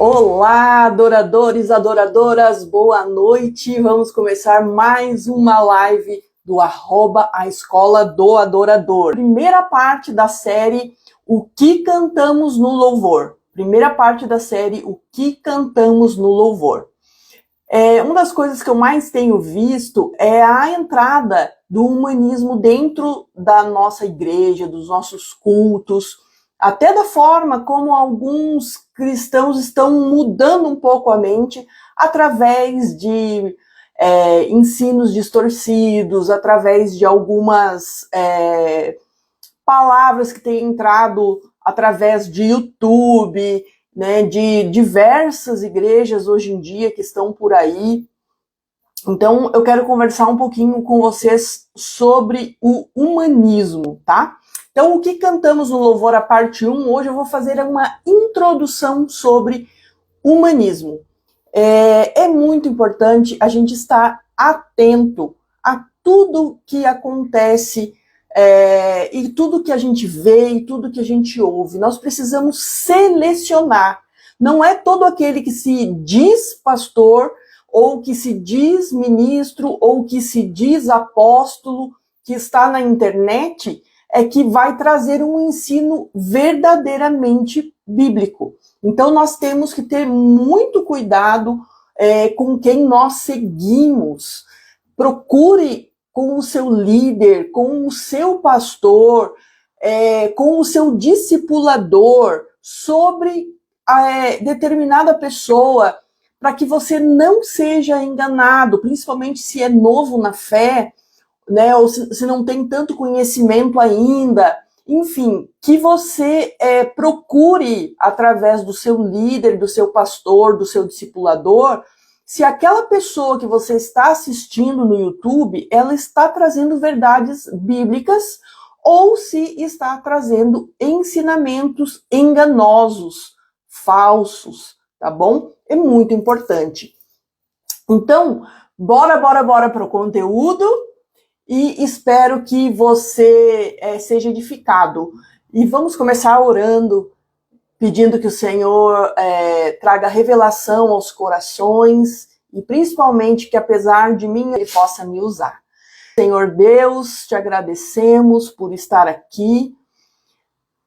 Olá, adoradores, adoradoras, boa noite. Vamos começar mais uma live do @a Escola do Adorador. Primeira parte da série O que cantamos no louvor. Primeira parte da série O que cantamos no louvor. Uma das coisas que eu mais tenho visto é a entrada do humanismo dentro da nossa igreja, dos nossos cultos, até da forma como alguns cristãos estão mudando um pouco a mente através de ensinos distorcidos, através de algumas palavras que têm entrado através de YouTube, né, de diversas igrejas hoje em dia que estão por aí. Então, eu quero conversar um pouquinho com vocês sobre o humanismo, tá? Então, o que cantamos no louvor, a parte 1, hoje eu vou fazer uma introdução sobre humanismo. É muito importante a gente estar atento a tudo que acontece e tudo que a gente vê e tudo que a gente ouve. Nós precisamos selecionar. Não é todo aquele que se diz pastor, ou que se diz ministro, ou que se diz apóstolo, que está na internet, que vai trazer um ensino verdadeiramente bíblico. Então nós temos que ter muito cuidado com quem nós seguimos. Procure com o seu líder, com o seu pastor, com o seu discipulador sobre determinada pessoa, para que você não seja enganado, principalmente se é novo na fé, né, ou se não tem tanto conhecimento ainda. Enfim, que você procure, através do seu líder, do seu pastor, do seu discipulador, se aquela pessoa que você está assistindo no YouTube, ela está trazendo verdades bíblicas ou se está trazendo ensinamentos enganosos, falsos, tá bom? É muito importante. Então, bora para o conteúdo e espero que você seja edificado. E vamos começar orando, pedindo que o Senhor traga revelação aos corações e principalmente que, apesar de mim, Ele possa me usar. Senhor Deus, te agradecemos por estar aqui.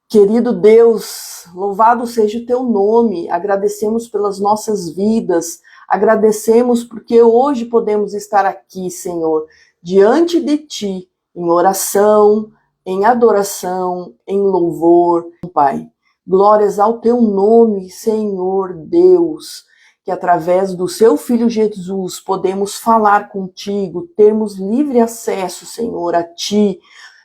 Querido Deus, louvado seja o teu nome, agradecemos pelas nossas vidas, agradecemos porque hoje podemos estar aqui, Senhor, diante de ti, em oração, em adoração, em louvor, Pai. Glórias ao teu nome, Senhor Deus, que através do seu Filho Jesus podemos falar contigo, termos livre acesso, Senhor, a ti,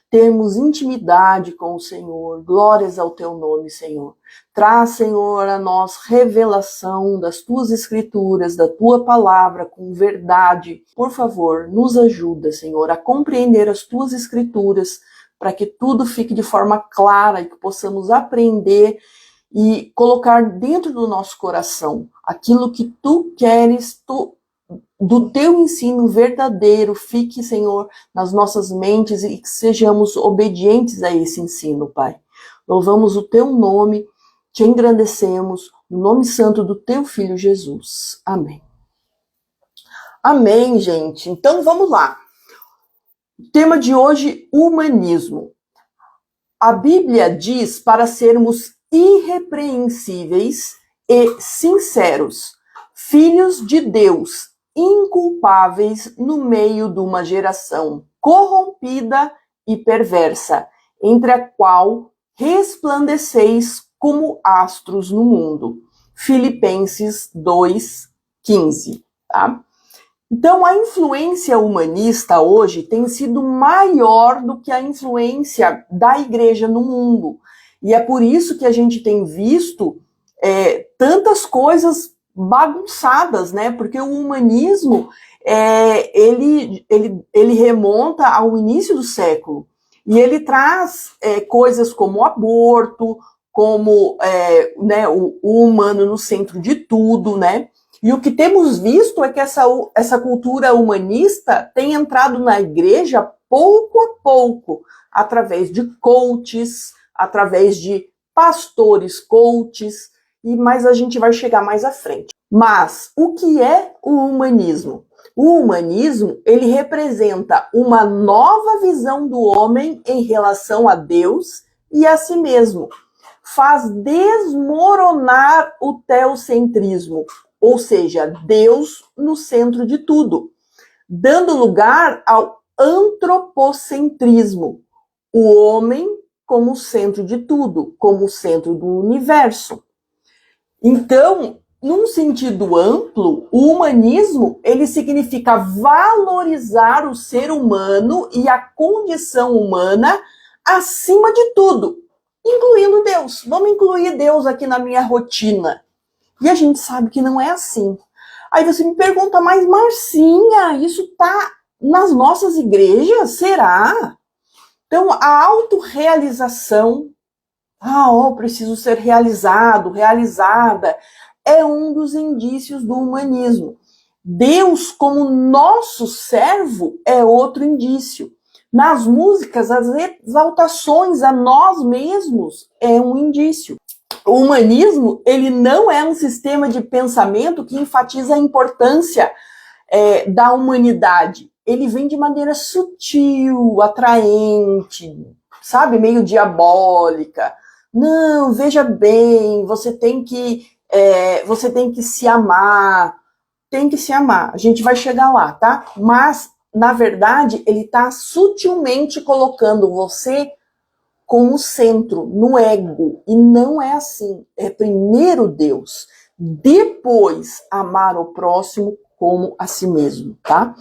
termos intimidade com o Senhor. Glórias ao teu nome, Senhor. Traz, Senhor, a nós revelação das tuas escrituras, da tua palavra com verdade. Por favor, nos ajuda, Senhor, a compreender as tuas escrituras, para que tudo fique de forma clara e que possamos aprender e colocar dentro do nosso coração aquilo que tu queres, do teu ensino verdadeiro, fique, Senhor, nas nossas mentes e que sejamos obedientes a esse ensino, Pai. Louvamos o teu nome, te engrandecemos, no nome santo do teu Filho Jesus. Amém. Amém, gente. Então vamos lá. O tema de hoje, humanismo. A Bíblia diz para sermos irrepreensíveis e sinceros, filhos de Deus, inculpáveis no meio de uma geração corrompida e perversa, entre a qual resplandeceis como astros no mundo. Filipenses 2:15, tá? Então, a influência humanista hoje tem sido maior do que a influência da igreja no mundo. E é por isso que a gente tem visto tantas coisas bagunçadas, né? Porque o humanismo, ele remonta ao início do século. E ele traz coisas como aborto, como né, o humano no centro de tudo, né? E o que temos visto é que essa cultura humanista tem entrado na igreja pouco a pouco, através de coaches, através de pastores coaches, mas a gente vai chegar mais à frente. Mas o que é o humanismo? O humanismo, ele representa uma nova visão do homem em relação a Deus e a si mesmo. Faz desmoronar o teocentrismo, ou seja, Deus no centro de tudo, dando lugar ao antropocentrismo, o homem como centro de tudo, como centro do universo. Então, num sentido amplo, o humanismo, ele significa valorizar o ser humano e a condição humana acima de tudo, incluindo Deus. Vamos incluir Deus aqui na minha rotina. E a gente sabe que não é assim. Aí você me pergunta, mas Marcinha, isso tá nas nossas igrejas? Será? Então, a autorrealização, preciso ser realizado, realizada, é um dos indícios do humanismo. Deus como nosso servo é outro indício. Nas músicas, as exaltações a nós mesmos é um indício. O humanismo, ele não é um sistema de pensamento que enfatiza a importância da humanidade. Ele vem de maneira sutil, atraente, sabe, meio diabólica. Não, veja bem, você tem que se amar, a gente vai chegar lá, tá? Mas, na verdade, ele está sutilmente colocando você como centro, no ego, e não é assim. É primeiro Deus, depois amar o próximo como a si mesmo, tá?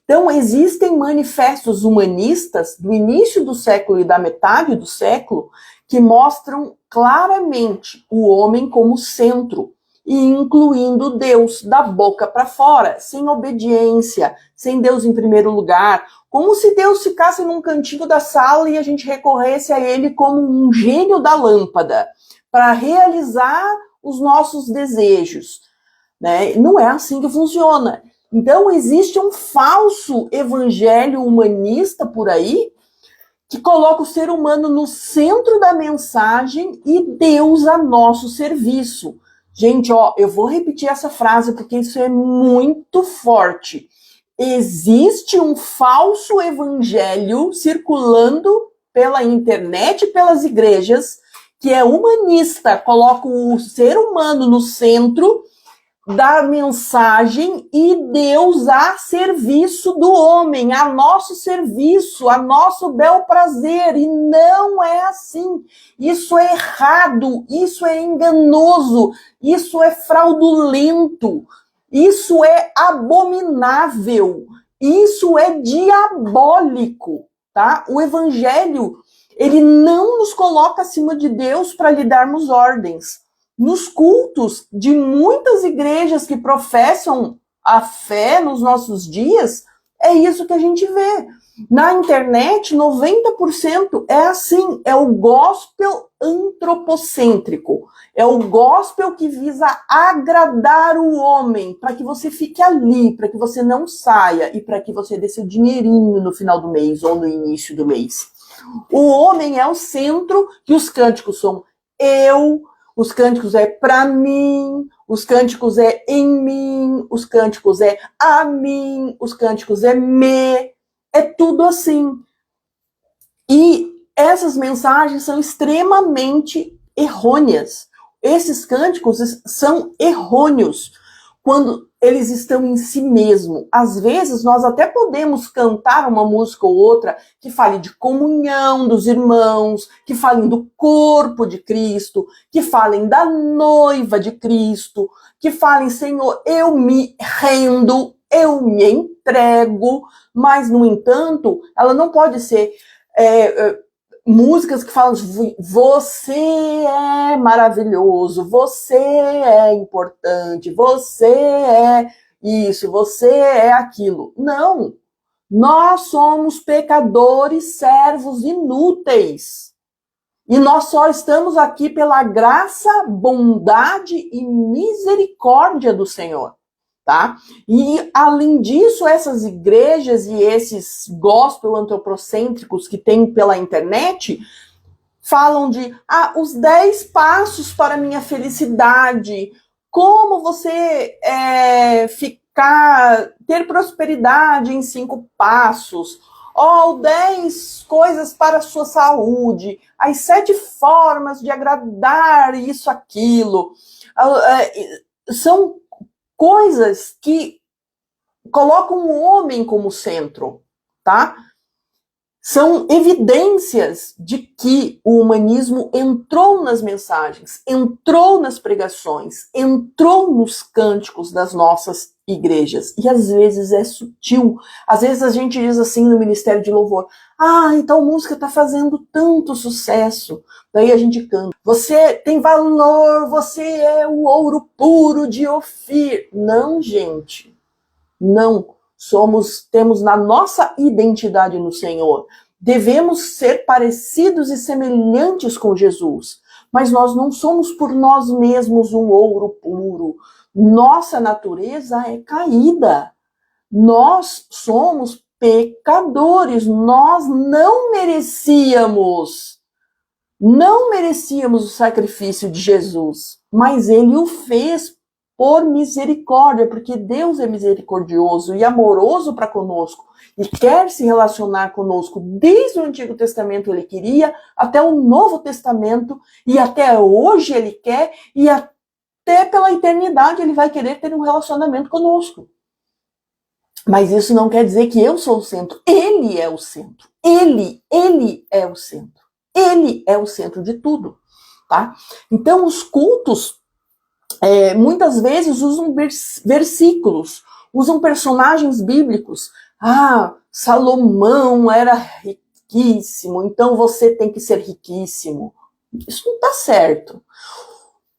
Então, existem manifestos humanistas do início do século e da metade do século que mostram claramente o homem como centro, e incluindo Deus da boca para fora, sem obediência, sem Deus em primeiro lugar, como se Deus ficasse num cantinho da sala e a gente recorresse a ele como um gênio da lâmpada para realizar os nossos desejos, né? Não é assim que funciona. Então existe um falso evangelho humanista por aí que coloca o ser humano no centro da mensagem e Deus a nosso serviço. Gente, eu vou repetir essa frase porque isso é muito forte. Existe um falso evangelho circulando pela internet e pelas igrejas que é humanista, coloca o ser humano no centro da mensagem e Deus a serviço do homem, a nosso serviço, a nosso bel prazer, e não é assim. Isso é errado, isso é enganoso, isso é fraudulento, isso é abominável, isso é diabólico, tá? O evangelho, ele não nos coloca acima de Deus para lhe darmos ordens. Nos cultos de muitas igrejas que professam a fé nos nossos dias, é isso que a gente vê. Na internet, 90% é assim, é o gospel antropocêntrico, é o gospel que visa agradar o homem, para que você fique ali, para que você não saia e para que você dê seu dinheirinho no final do mês ou no início do mês. O homem é o centro e os cânticos são eu, os cânticos é para mim, os cânticos é em mim, os cânticos é a mim, os cânticos é me, é tudo assim. E essas mensagens são extremamente errôneas. Esses cânticos são errôneos quando eles estão em si mesmo. Às vezes, nós até podemos cantar uma música ou outra que fale de comunhão dos irmãos, que falem do corpo de Cristo, que falem da noiva de Cristo, que falem, Senhor, eu me rendo, eu me entrego, mas, no entanto, ela não pode ser músicas que falam você é maravilhoso, você é importante, você é isso, você é aquilo. Não, nós somos pecadores, servos inúteis. E nós só estamos aqui pela graça, bondade e misericórdia do Senhor. Tá? E, além disso, essas igrejas e esses gospel antropocêntricos que tem pela internet falam de os 10 passos para a minha felicidade, como você ter prosperidade em 5 passos, ou 10 coisas para a sua saúde, as 7 formas de agradar isso, aquilo. São coisas que colocam o homem como centro, tá? São evidências de que o humanismo entrou nas mensagens, entrou nas pregações, entrou nos cânticos das nossas igrejas. E às vezes é sutil. Às vezes a gente diz assim no Ministério de Louvor: então a música está fazendo tanto sucesso. Daí a gente canta: você tem valor, você é o ouro puro de Ofir. Não, gente. Não. Temos na nossa identidade no Senhor. Devemos ser parecidos e semelhantes com Jesus. Mas nós não somos por nós mesmos um ouro puro. Nossa natureza é caída. Nós somos pecadores. Nós não merecíamos o sacrifício de Jesus. Mas ele o fez por misericórdia, porque Deus é misericordioso e amoroso para conosco e quer se relacionar conosco. Desde o Antigo Testamento ele queria, até o Novo Testamento, e até hoje ele quer, e até pela eternidade ele vai querer ter um relacionamento conosco. Mas isso não quer dizer que eu sou o centro. Ele é o centro. Ele é o centro. Ele é o centro de tudo, tá? Então os cultos muitas vezes usam versículos, usam personagens bíblicos. Salomão era riquíssimo, então você tem que ser riquíssimo. Isso não está certo.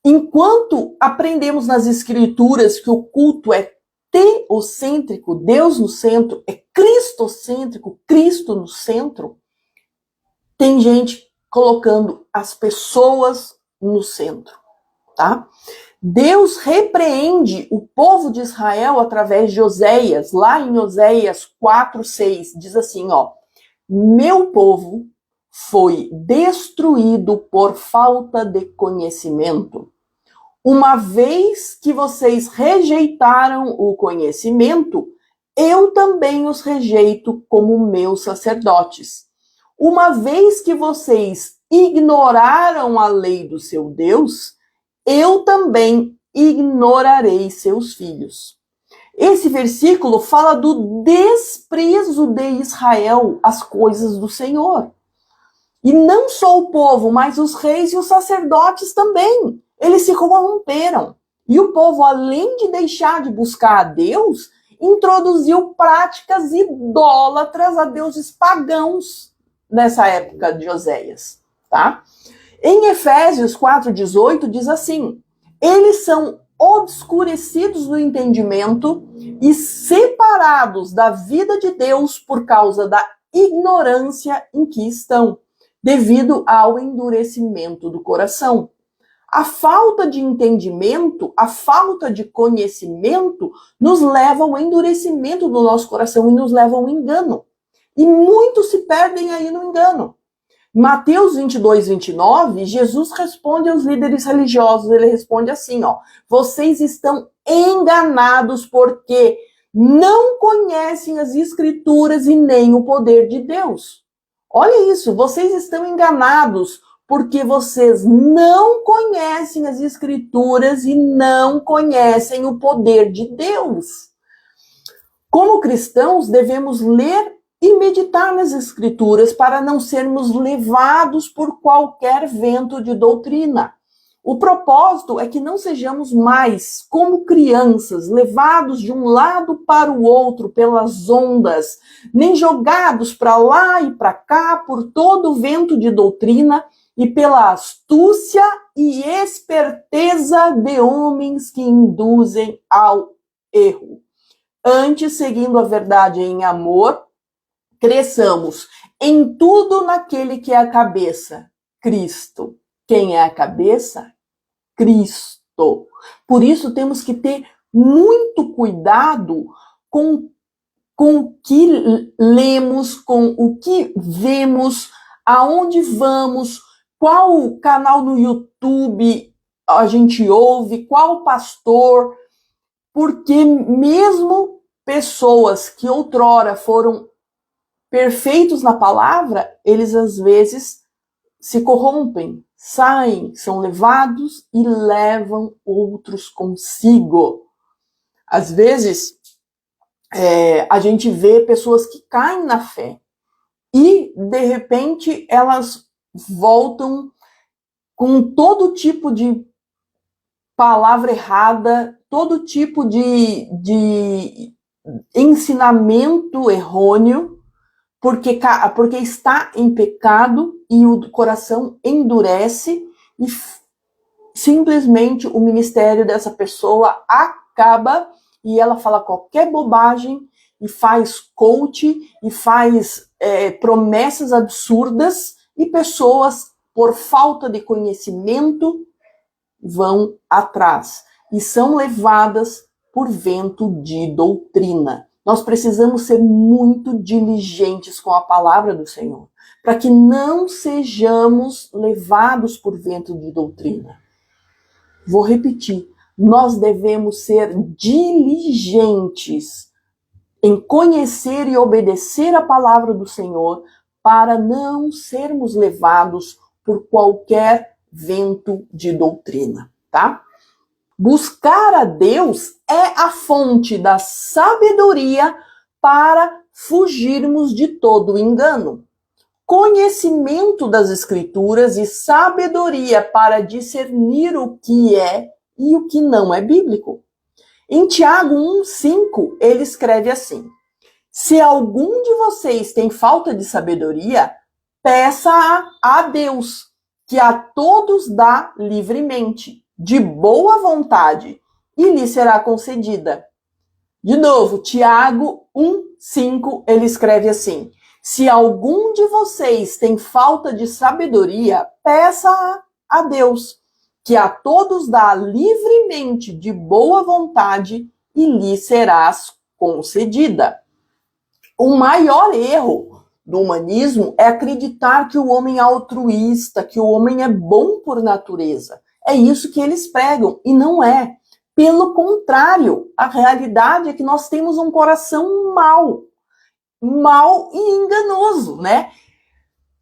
Enquanto aprendemos nas escrituras que o culto é teocêntrico, Deus no centro, é cristocêntrico, Cristo no centro, tem gente colocando as pessoas no centro, tá? Deus repreende o povo de Israel através de Oséias, lá em Oséias 4:6, diz assim, meu povo foi destruído por falta de conhecimento. Uma vez que vocês rejeitaram o conhecimento, eu também os rejeito como meus sacerdotes. Uma vez que vocês ignoraram a lei do seu Deus, eu também ignorarei seus filhos. Esse versículo fala do desprezo de Israel às coisas do Senhor. E não só o povo, mas os reis e os sacerdotes também. Eles se corromperam. E o povo, além de deixar de buscar a Deus, introduziu práticas idólatras a deuses pagãos nessa época de Oséias, tá? Em Efésios 4:18 diz assim: eles são obscurecidos no entendimento e separados da vida de Deus por causa da ignorância em que estão, devido ao endurecimento do coração. A falta de entendimento, a falta de conhecimento nos leva ao endurecimento do nosso coração e nos leva ao engano. E muitos se perdem aí no engano. Mateus 22:29, Jesus responde aos líderes religiosos, ele responde assim, vocês estão enganados porque não conhecem as escrituras e nem o poder de Deus. Olha isso, vocês estão enganados porque vocês não conhecem as escrituras e não conhecem o poder de Deus. Como cristãos, devemos ler e meditar nas escrituras para não sermos levados por qualquer vento de doutrina. O propósito é que não sejamos mais como crianças, levados de um lado para o outro pelas ondas, nem jogados para lá e para cá por todo o vento de doutrina e pela astúcia e esperteza de homens que induzem ao erro. Antes, seguindo a verdade em amor, cresçamos em tudo naquele que é a cabeça, Cristo. Quem é a cabeça? Cristo. Por isso temos que ter muito cuidado com o que lemos, com o que vemos, aonde vamos, qual canal no YouTube a gente ouve, qual pastor, porque mesmo pessoas que outrora foram perfeitos na palavra, eles às vezes se corrompem, saem, são levados e levam outros consigo. Às vezes, a gente vê pessoas que caem na fé e, de repente, elas voltam com todo tipo de palavra errada, todo tipo de ensinamento errôneo, porque está em pecado e o coração endurece e simplesmente o ministério dessa pessoa acaba e ela fala qualquer bobagem e faz coach e faz promessas absurdas e pessoas, por falta de conhecimento, vão atrás e são levadas por vento de doutrina. Nós precisamos ser muito diligentes com a palavra do Senhor, para que não sejamos levados por vento de doutrina. Vou repetir, nós devemos ser diligentes em conhecer e obedecer a palavra do Senhor para não sermos levados por qualquer vento de doutrina, tá? Buscar a Deus é a fonte da sabedoria para fugirmos de todo engano. Conhecimento das Escrituras e sabedoria para discernir o que é e o que não é bíblico. Em Tiago 1,5, ele escreve assim: se algum de vocês tem falta de sabedoria, peça a Deus, que a todos dá livremente, de boa vontade, e lhe será concedida. De novo, Tiago 1,5, ele escreve assim: se algum de vocês tem falta de sabedoria, peça a Deus, que a todos dá livremente, de boa vontade, e lhe serás concedida. O maior erro do humanismo é acreditar que o homem é altruísta, que o homem é bom por natureza. É isso que eles pregam, e não é. Pelo contrário, a realidade é que nós temos um coração mau e enganoso, né?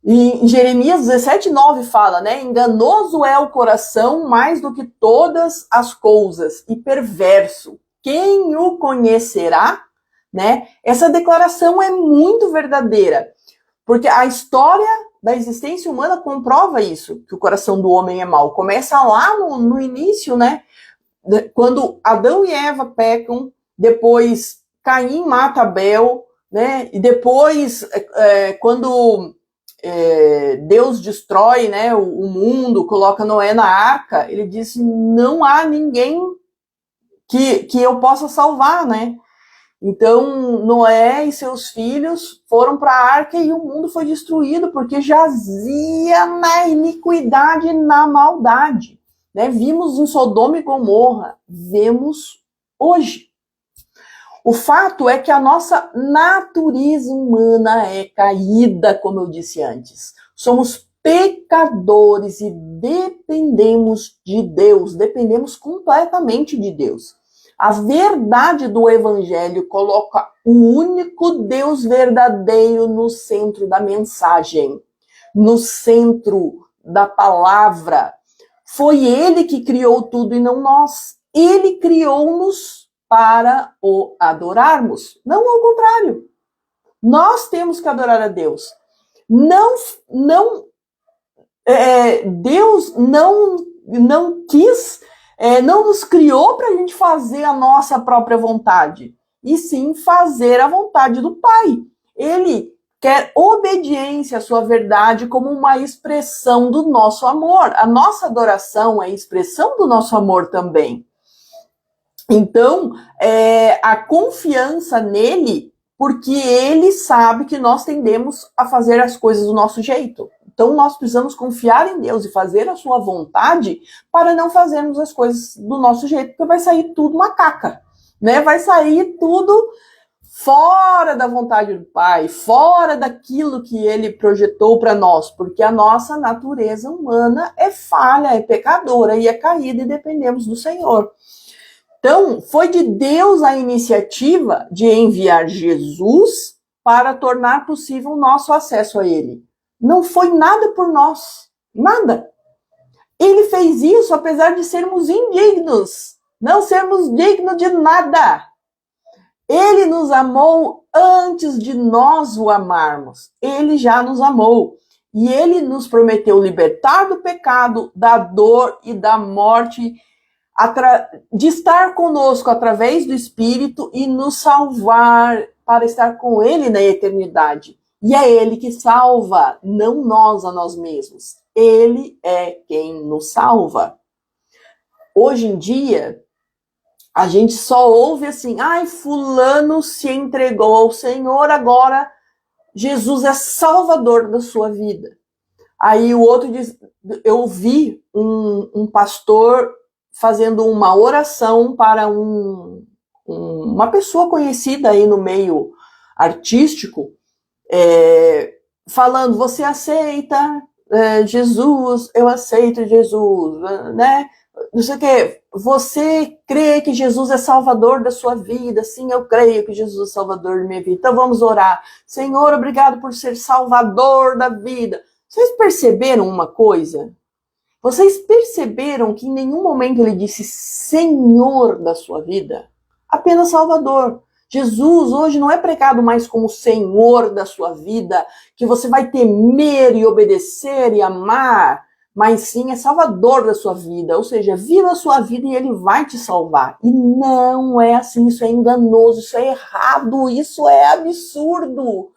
E em Jeremias 17,9 fala, né? Enganoso é o coração mais do que todas as coisas, e perverso. Quem o conhecerá? Né? Essa declaração é muito verdadeira, porque a história da existência humana comprova isso, que o coração do homem é mau. Começa lá no início, né? Quando Adão e Eva pecam, depois Caim mata Abel, né? E depois, quando Deus destrói, né, o mundo, coloca Noé na arca, ele disse: não há ninguém que eu possa salvar, né? Então, Noé e seus filhos foram para a arca e o mundo foi destruído porque jazia na iniquidade e na maldade. Né? Vimos em Sodoma e Gomorra, vemos hoje. O fato é que a nossa natureza humana é caída, como eu disse antes. Somos pecadores e dependemos de Deus, dependemos completamente de Deus. A verdade do Evangelho coloca o único Deus verdadeiro no centro da mensagem, no centro da palavra. Foi Ele que criou tudo e não nós. Ele criou-nos para o adorarmos, não ao contrário. Nós temos que adorar a Deus. Deus não quis... não nos criou para a gente fazer a nossa própria vontade, e sim fazer a vontade do Pai. Ele quer obediência à sua verdade como uma expressão do nosso amor. A nossa adoração é expressão do nosso amor também. Então, a confiança nele, porque ele sabe que nós tendemos a fazer as coisas do nosso jeito. Então, nós precisamos confiar em Deus e fazer a sua vontade para não fazermos as coisas do nosso jeito, porque vai sair tudo uma caca, né? Vai sair tudo fora da vontade do Pai, fora daquilo que Ele projetou para nós, porque a nossa natureza humana é falha, é pecadora e é caída e dependemos do Senhor. Então, foi de Deus a iniciativa de enviar Jesus para tornar possível o nosso acesso a Ele. Não foi nada por nós, nada. Ele fez isso apesar de sermos indignos, não sermos dignos de nada. Ele nos amou antes de nós o amarmos. Ele já nos amou. E Ele nos prometeu libertar do pecado, da dor e da morte, de estar conosco através do Espírito e nos salvar para estar com Ele na eternidade. E é Ele que salva, não nós a nós mesmos. Ele é quem nos salva. Hoje em dia, a gente só ouve assim, ai, fulano se entregou ao Senhor, agora Jesus é salvador da sua vida. Aí o outro diz, eu vi um pastor fazendo uma oração para uma pessoa conhecida aí no meio artístico, falando, você aceita Jesus? Eu aceito Jesus, né? Não sei o que, você crê que Jesus é salvador da sua vida? Sim, eu creio que Jesus é salvador da minha vida. Então vamos orar. Senhor, obrigado por ser salvador da vida. Vocês perceberam uma coisa? Vocês perceberam que em nenhum momento ele disse Senhor da sua vida? Apenas Salvador. Jesus hoje não é pregado mais como Senhor da sua vida, que você vai temer e obedecer e amar, mas sim é Salvador da sua vida, ou seja, viva a sua vida e Ele vai te salvar. E não é assim, isso é enganoso, isso é errado, isso é absurdo.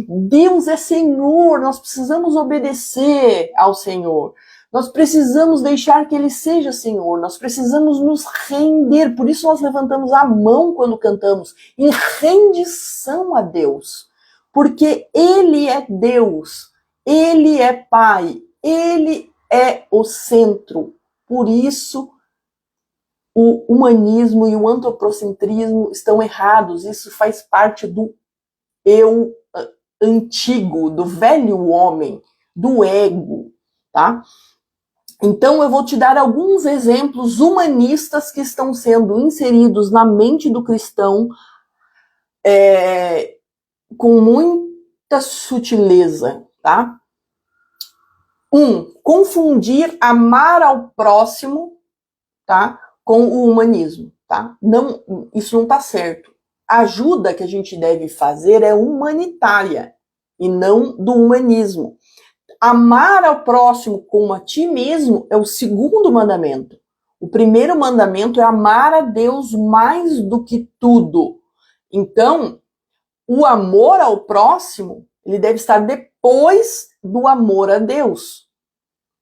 Deus é Senhor, nós precisamos obedecer ao Senhor. Nós precisamos deixar que Ele seja Senhor, nós precisamos nos render, por isso nós levantamos a mão quando cantamos, em rendição a Deus, porque Ele é Deus, Ele é Pai, Ele é o centro. Por isso, o humanismo e o antropocentrismo estão errados. Isso faz parte do eu antigo, do velho homem, do ego, tá? Então, eu vou te dar alguns exemplos humanistas que estão sendo inseridos na mente do cristão com muita sutileza, tá? Confundir amar ao próximo, tá, com o humanismo, tá? Não, isso não tá certo. A ajuda que a gente deve fazer é humanitária e não do humanismo. Amar ao próximo como a ti mesmo é o segundo mandamento. O primeiro mandamento é amar a Deus mais do que tudo. Então, o amor ao próximo, ele deve estar depois do amor a Deus.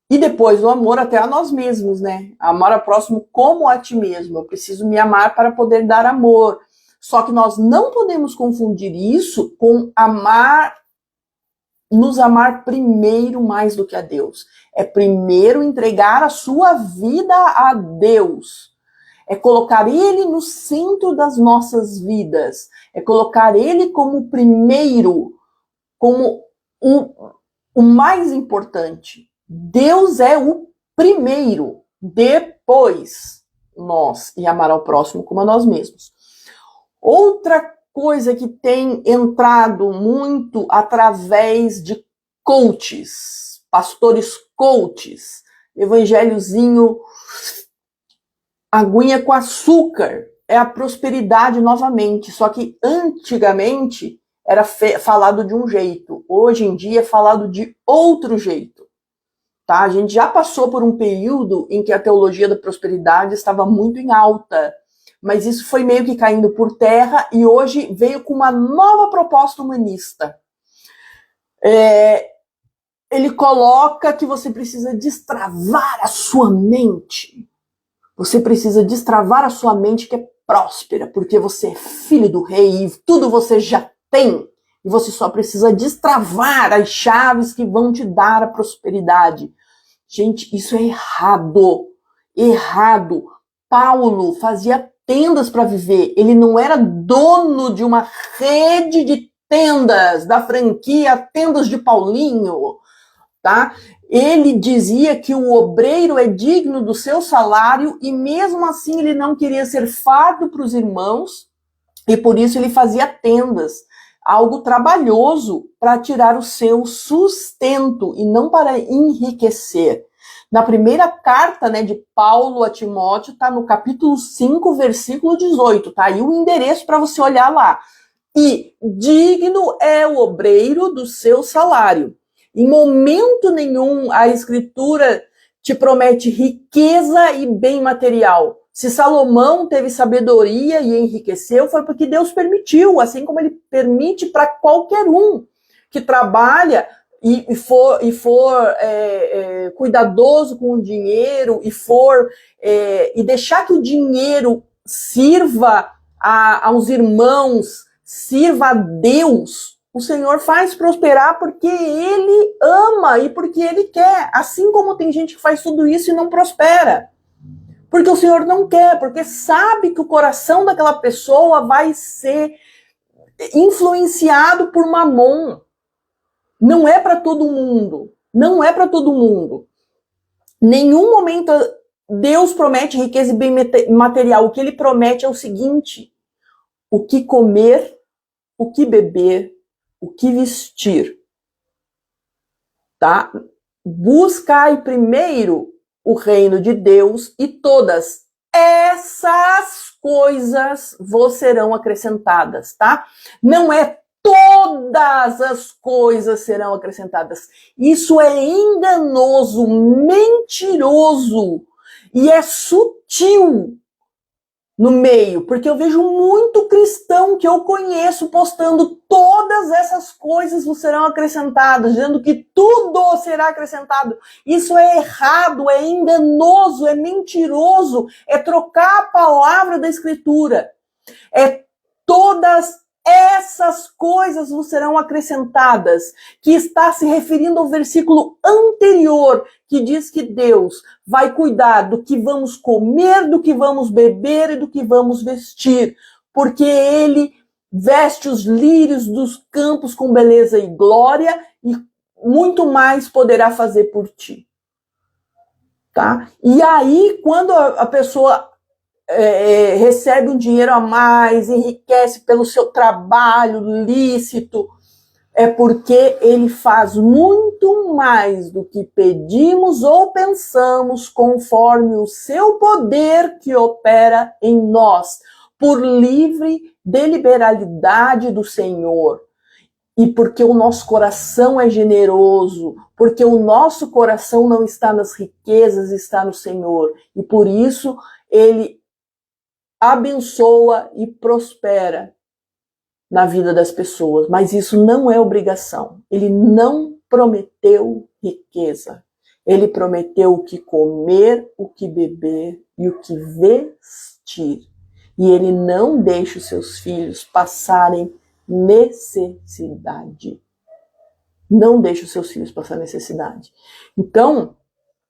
E depois do amor até a nós mesmos, né? Amar ao próximo como a ti mesmo. Eu preciso me amar para poder dar amor. Só que nós não podemos confundir isso com nos amar primeiro mais do que a Deus. É primeiro entregar a sua vida a Deus. É colocar Ele no centro das nossas vidas. É colocar Ele como o primeiro, como o mais importante. Deus é o primeiro, depois nós, e amar ao próximo como a nós mesmos. Outra coisa que tem entrado muito através de coaches, pastores coaches, evangelhozinho, aguinha com açúcar, é a prosperidade novamente, só que antigamente era falado de um jeito, hoje em dia é falado de outro jeito. Tá? A gente já passou por um período em que a teologia da prosperidade estava muito em alta, mas isso foi meio que caindo por terra e hoje veio com uma nova proposta humanista. Ele coloca que você precisa destravar a sua mente. Você precisa destravar a sua mente que é próspera, porque você é filho do rei e tudo você já tem. E você só precisa destravar as chaves que vão te dar a prosperidade. Gente, isso é errado. Errado. Paulo fazia tendas para viver. Ele não era dono de uma rede de tendas, da franquia Tendas de Paulinho, tá? Ele dizia que o obreiro é digno do seu salário e mesmo assim ele não queria ser fardo para os irmãos e por isso ele fazia tendas, algo trabalhoso para tirar o seu sustento e não para enriquecer. Na primeira carta, né, de Paulo a Timóteo, tá no capítulo 5, versículo 18, tá aí o endereço para você olhar lá. E digno é o obreiro do seu salário. Em momento nenhum a Escritura te promete riqueza e bem material. Se Salomão teve sabedoria e enriqueceu, foi porque Deus permitiu, assim como ele permite para qualquer um que trabalha e for cuidadoso com o dinheiro e deixar que o dinheiro sirva aos irmãos, sirva a Deus. O Senhor faz prosperar porque Ele ama e porque Ele quer. Assim como tem gente que faz tudo isso e não prospera. Porque o Senhor não quer, porque sabe que o coração daquela pessoa vai ser influenciado por Mamon. Não é para todo mundo. Não é para todo mundo. Nenhum momento Deus promete riqueza e bem material. O que Ele promete é o seguinte: o que comer, o que beber, o que vestir, tá? Buscai primeiro o reino de Deus e todas essas coisas vos serão acrescentadas, tá? Não é todas as coisas serão acrescentadas. Isso é enganoso, mentiroso e é sutil no meio, porque eu vejo muito cristão que eu conheço postando todas essas coisas vos serão acrescentadas, dizendo que tudo será acrescentado. Isso é errado, é enganoso, é mentiroso, é trocar a palavra da Escritura. É todas essas coisas vos serão acrescentadas, que está se referindo ao versículo anterior, que diz que Deus vai cuidar do que vamos comer, do que vamos beber e do que vamos vestir, porque Ele veste os lírios dos campos com beleza e glória e muito mais poderá fazer por ti. Tá? E aí, quando a pessoa recebe um dinheiro a mais, enriquece pelo seu trabalho lícito, é porque ele faz muito mais do que pedimos ou pensamos, conforme o seu poder que opera em nós, por livre deliberalidade do Senhor. E porque o nosso coração é generoso, porque o nosso coração não está nas riquezas, está no Senhor. E por isso Ele abençoa e prospera na vida das pessoas, mas isso não é obrigação. Ele não prometeu riqueza. Ele prometeu o que comer, o que beber e o que vestir. E ele não deixa os seus filhos passarem necessidade. Não deixa os seus filhos passarem necessidade. Então,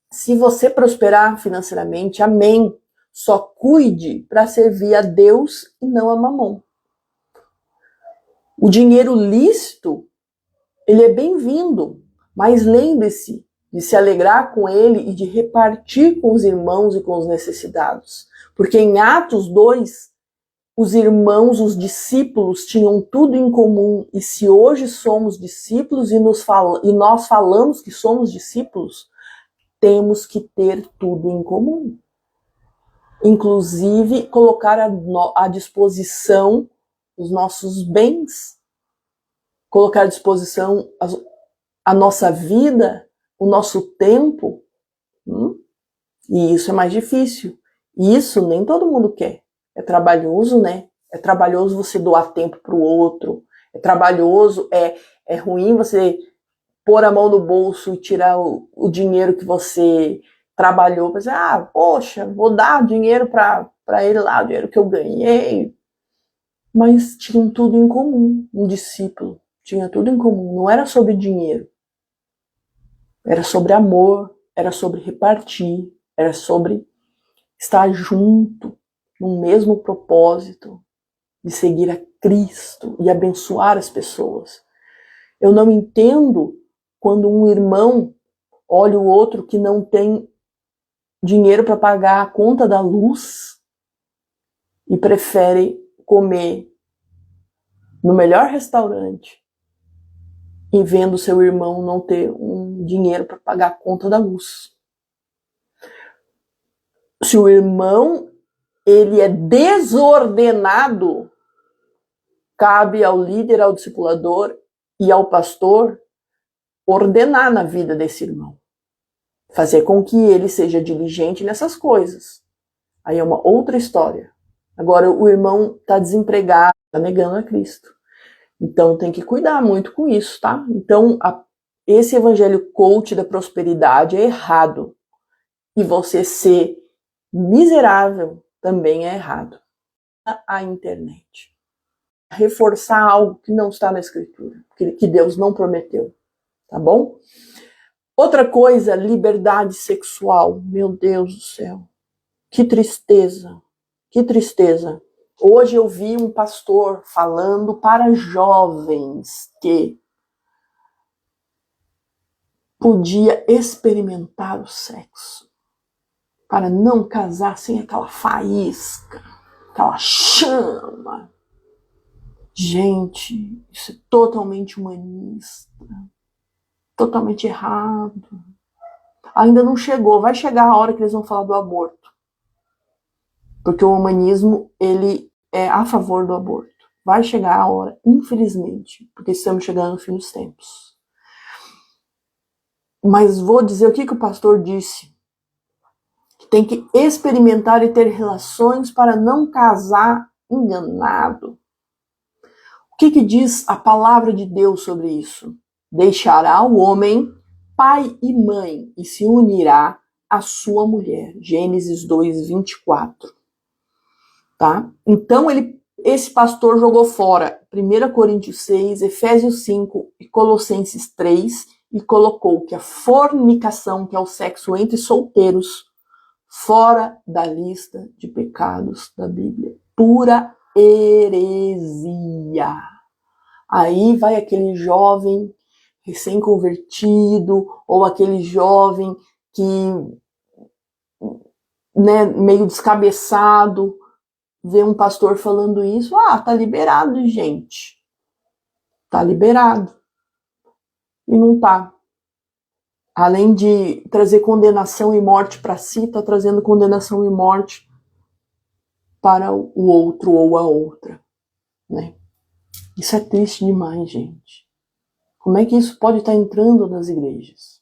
se você prosperar financeiramente, amém. Só cuide para servir a Deus e não a Mamon. O dinheiro lícito, ele é bem-vindo, mas lembre-se de se alegrar com ele e de repartir com os irmãos e com os necessitados. Porque em Atos 2, os irmãos, os discípulos, tinham tudo em comum. E se hoje somos discípulos e nós falamos que somos discípulos, temos que ter tudo em comum. Inclusive, colocar à disposição os nossos bens, colocar à disposição a nossa vida, o nosso tempo. E isso é mais difícil. E isso nem todo mundo quer. É trabalhoso, né? É trabalhoso você doar tempo para o outro. É trabalhoso, é ruim você pôr a mão no bolso e tirar o dinheiro que você trabalhou para dizer, poxa, vou dar dinheiro para ele lá, o dinheiro que eu ganhei. Mas tinham tudo em comum, um discípulo tinha tudo em comum, não era sobre dinheiro. Era sobre amor, era sobre repartir, era sobre estar junto, no mesmo propósito de seguir a Cristo e abençoar as pessoas. Eu não entendo quando um irmão olha o outro que não tem dinheiro para pagar a conta da luz e prefere comer no melhor restaurante e vendo seu irmão não ter um dinheiro para pagar a conta da luz. Se o irmão ele é desordenado, cabe ao líder, ao discipulador e ao pastor ordenar na vida desse irmão. Fazer com que ele seja diligente nessas coisas. Aí é uma outra história. Agora o irmão está desempregado, está negando a Cristo. Então tem que cuidar muito com isso, tá? Então esse evangelho coach da prosperidade é errado. E você ser miserável também é errado. A internet. Reforçar algo que não está na Escritura, que Deus não prometeu. Tá bom? Outra coisa, liberdade sexual. Meu Deus do céu. Que tristeza. Que tristeza. Hoje eu vi um pastor falando para jovens que podia experimentar o sexo para não casar sem aquela faísca, aquela chama. Gente, isso é totalmente humanista, totalmente errado. Ainda não chegou, vai chegar a hora que eles vão falar do aborto. Porque o humanismo, ele é a favor do aborto. Vai chegar a hora, infelizmente, porque estamos chegando no fim dos tempos. Mas vou dizer o que o pastor disse. Que tem que experimentar e ter relações para não casar enganado. O que diz a palavra de Deus sobre isso? Deixará o homem pai e mãe e se unirá à sua mulher. Gênesis 2:24. Tá? Então esse pastor jogou fora 1 Coríntios 6, Efésios 5 e Colossenses 3 e colocou que a fornicação, que é o sexo entre solteiros, fora da lista de pecados da Bíblia. Pura heresia. Aí vai aquele jovem recém-convertido ou aquele jovem que, né, meio descabeçado, vê um pastor falando isso, tá liberado, gente. Tá liberado. E não tá. Além de trazer condenação e morte para si, tá trazendo condenação e morte para o outro ou a outra, né? Isso é triste demais, gente. Como é que isso pode estar entrando nas igrejas?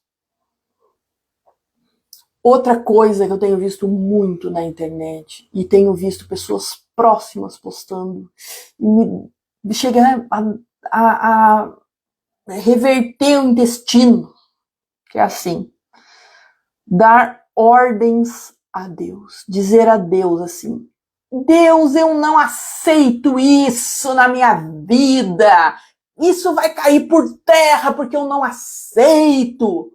Outra coisa que eu tenho visto muito na internet, e tenho visto pessoas próximas postando, e me chega a reverter o intestino, que é assim, dar ordens a Deus, dizer a Deus assim, Deus, eu não aceito isso na minha vida, isso vai cair por terra porque eu não aceito.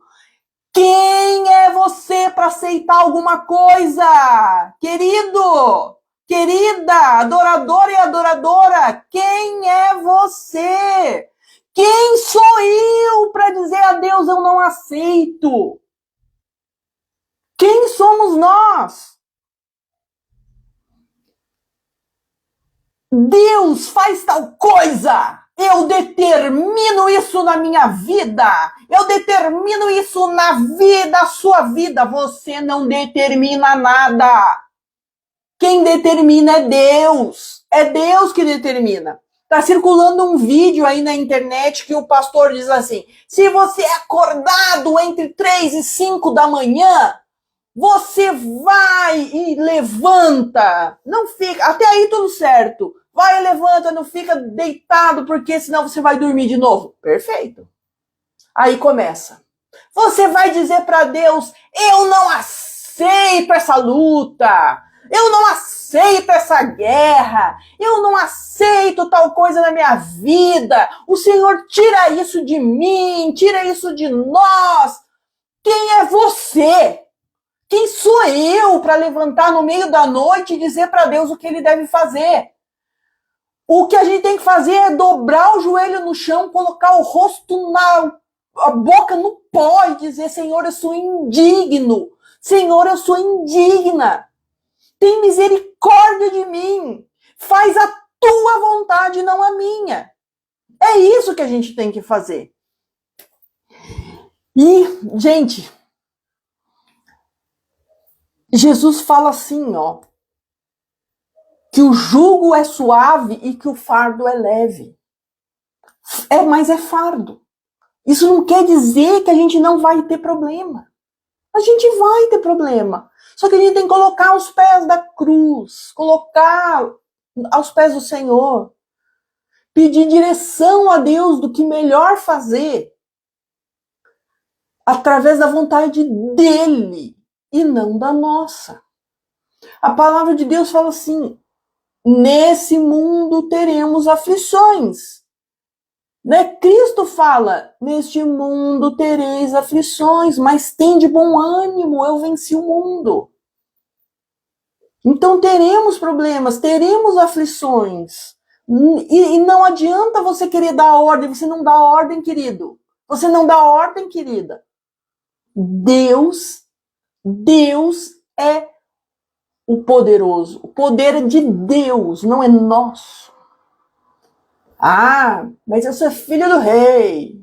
Quem é você para aceitar alguma coisa? Querido, querida, adorador e adoradora, quem é você? Quem sou eu para dizer a Deus eu não aceito? Quem somos nós? Deus faz tal coisa. Eu determino isso na minha vida. Eu determino isso na vida, a sua vida. Você não determina nada. Quem determina é Deus. É Deus que determina. Tá circulando um vídeo aí na internet que o pastor diz assim, se você é acordado entre 3 e 5 da manhã, você vai e levanta. Não fica, até aí tudo certo. Vai e levanta, não fica deitado, porque senão você vai dormir de novo. Perfeito. Aí começa. Você vai dizer para Deus, eu não aceito essa luta. Eu não aceito essa guerra. Eu não aceito tal coisa na minha vida. O Senhor tira isso de mim, tira isso de nós. Quem é você? Quem sou eu para levantar no meio da noite e dizer para Deus o que ele deve fazer? O que a gente tem que fazer é dobrar o joelho no chão, colocar o rosto a boca no pó e dizer: Senhor, eu sou indigno. Senhor, eu sou indigna. Tem misericórdia de mim. Faz a tua vontade, não a minha. É isso que a gente tem que fazer. E, gente, Jesus fala assim, ó, que o jugo é suave e que o fardo é leve. Mas é fardo. Isso não quer dizer que a gente não vai ter problema. A gente vai ter problema. Só que a gente tem que colocar aos pés da cruz, colocar aos pés do Senhor, pedir direção a Deus do que melhor fazer, através da vontade dele e não da nossa. A palavra de Deus fala assim: nesse mundo teremos aflições. Né? Cristo fala: neste mundo tereis aflições, mas tende bom ânimo, eu venci o mundo. Então teremos problemas, teremos aflições. E não adianta você querer dar ordem, você não dá ordem, querido. Você não dá ordem, querida. Deus é o poderoso. O poder é de Deus, não é nosso. Ah, mas eu sou filho do rei.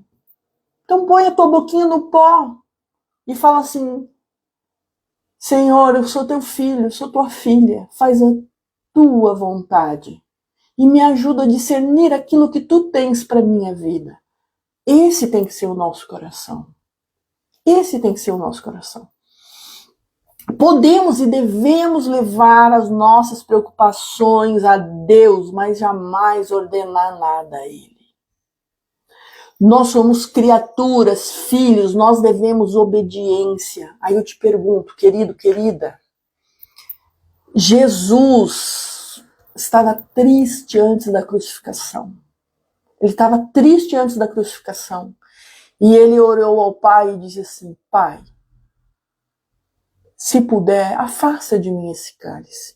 Então põe a tua boquinha no pó e fala assim: Senhor, eu sou teu filho, eu sou tua filha. Faz a tua vontade e me ajuda a discernir aquilo que tu tens para minha vida. Esse tem que ser o nosso coração. Esse tem que ser o nosso coração. Podemos e devemos levar as nossas preocupações a Deus, mas jamais ordenar nada a Ele. Nós somos criaturas, filhos, nós devemos obediência. Aí eu te pergunto, querido, querida, Jesus estava triste antes da crucificação. Ele estava triste antes da crucificação. E ele orou ao Pai e disse assim: Pai, se puder, afasta de mim esse cálice.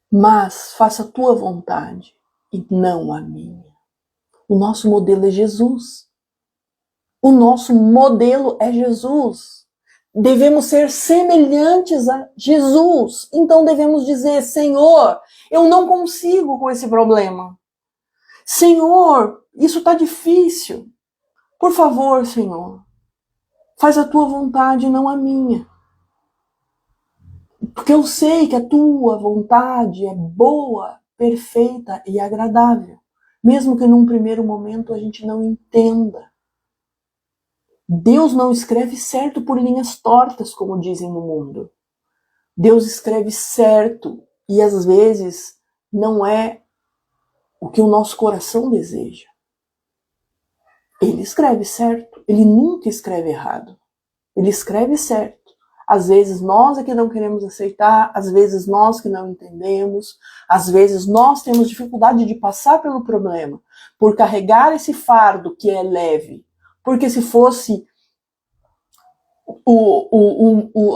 Mas faça a tua vontade e não a minha. O nosso modelo é Jesus. O nosso modelo é Jesus. Devemos ser semelhantes a Jesus. Então devemos dizer: Senhor, eu não consigo com esse problema. Senhor, isso está difícil. Por favor, Senhor, faz a tua vontade e não a minha. Porque eu sei que a tua vontade é boa, perfeita e agradável. Mesmo que num primeiro momento a gente não entenda. Deus não escreve certo por linhas tortas, como dizem no mundo. Deus escreve certo e às vezes não é o que o nosso coração deseja. Ele escreve certo, ele nunca escreve errado. Ele escreve certo. Às vezes nós é que não queremos aceitar, às vezes nós que não entendemos, às vezes nós temos dificuldade de passar pelo problema, por carregar esse fardo que é leve. Porque se fosse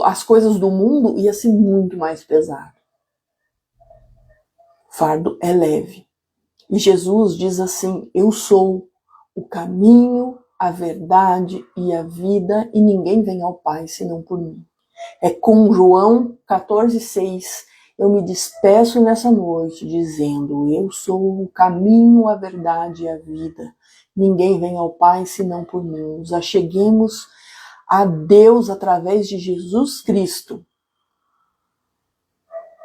as coisas do mundo, ia ser muito mais pesado. O fardo é leve. E Jesus diz assim: eu sou o caminho, a verdade e a vida, e ninguém vem ao Pai senão por mim. É com João 14,6, eu me despeço nessa noite dizendo: eu sou o caminho, a verdade e a vida. Ninguém vem ao Pai senão por mim. Nos acheguemos a Deus através de Jesus Cristo.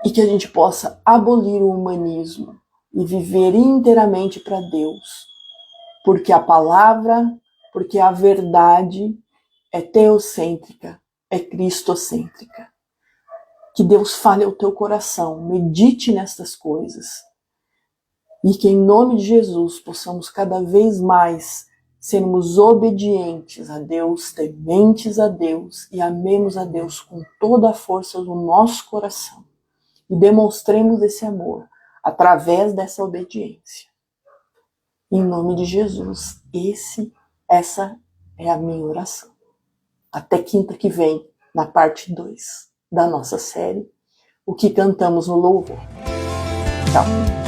E que a gente possa abolir o humanismo e viver inteiramente para Deus. Porque a palavra, porque a verdade é teocêntrica, é cristocêntrica. Que Deus fale ao teu coração, medite nestas coisas. E que em nome de Jesus possamos cada vez mais sermos obedientes a Deus, tementes a Deus e amemos a Deus com toda a força do nosso coração. E demonstremos esse amor através dessa obediência. Em nome de Jesus, essa é a minha oração. Até quinta que vem, na parte 2 da nossa série, O que cantamos no louvor. Tchau!